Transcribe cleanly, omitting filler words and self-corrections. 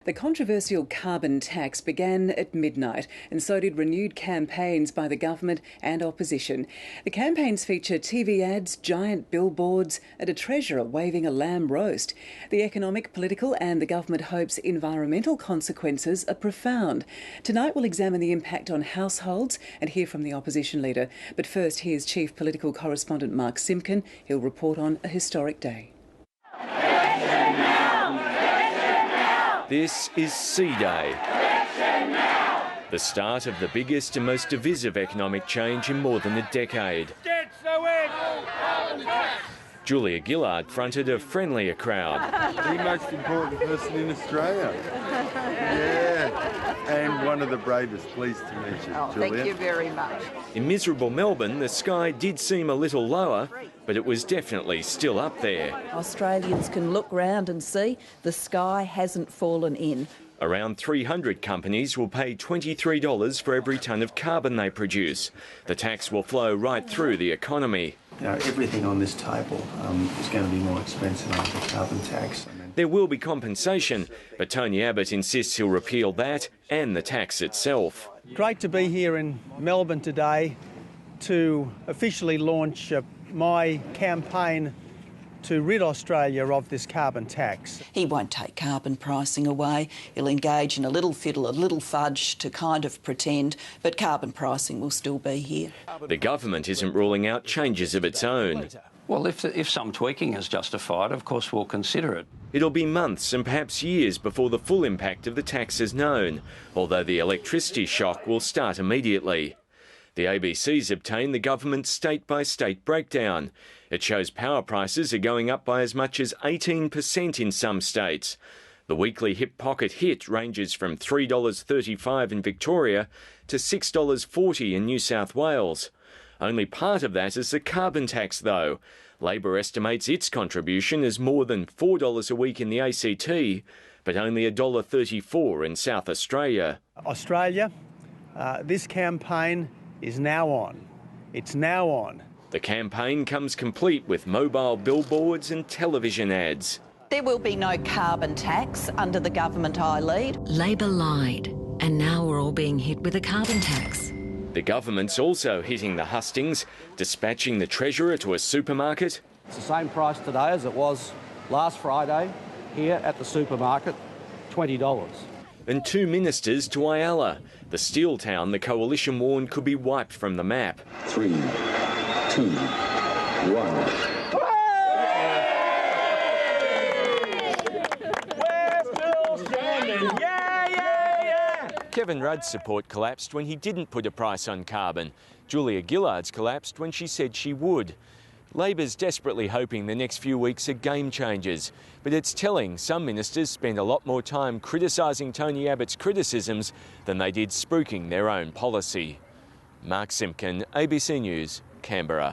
The controversial carbon tax began at midnight, and so did renewed campaigns by the government and opposition. The campaigns feature TV ads, giant billboards and a treasurer waving a lamb roast. The economic, political and the government hopes environmental consequences are profound. Tonight we'll examine the impact on households and hear from the opposition leader. But first, here's Chief Political Correspondent Mark Simpkin. He'll report on a historic day. This is C-Day, the start of the biggest and most divisive economic change in more than a decade. Julia Gillard fronted a friendlier crowd. The most important person in Australia. Yeah, and one of the bravest. Pleased to meet you, Julia. Thank you very much. In miserable Melbourne, the sky did seem a little lower, but it was definitely still up there. Australians can look round and see the sky hasn't fallen in. Around 300 companies will pay $23 for every tonne of carbon they produce. The tax will flow right through the economy. Everything on this table is going to be more expensive under the carbon tax. There will be compensation, but Tony Abbott insists he'll repeal that and the tax itself. Great to be here in Melbourne today to officially launch my campaign to rid Australia of this carbon tax. He won't take carbon pricing away. He'll engage in a little fiddle, a little fudge to kind of pretend, but carbon pricing will still be here. The government isn't ruling out changes of its own. Well, if some tweaking is justified, of course we'll consider it. It'll be months and perhaps years before the full impact of the tax is known, although the electricity shock will start immediately. The ABC's obtained the government's state-by-state breakdown. It shows power prices are going up by as much as 18% in some states. The weekly hip pocket hit ranges from $3.35 in Victoria to $6.40 in New South Wales. Only part of that is the carbon tax, though. Labor estimates its contribution as more than $4 a week in the ACT, but only $1.34 in South Australia. Australia, this campaign is now on. It's now on. The campaign comes complete with mobile billboards and television ads. There will be no carbon tax under the government I lead. Labor lied, and now we're all being hit with a carbon tax. The government's also hitting the hustings, dispatching the treasurer to a supermarket. It's the same price today as it was last Friday here at the supermarket, $20. And 2 ministers to Ayala, the steel town the coalition warned could be wiped from the map. 3, 2, 1. Kevin Rudd's support collapsed when he didn't put a price on carbon. Julia Gillard's collapsed when she said she would. Labor's desperately hoping the next few weeks are game changers, but it's telling some ministers spend a lot more time criticising Tony Abbott's criticisms than they did spruiking their own policy. Mark Simpkin, ABC News, Canberra.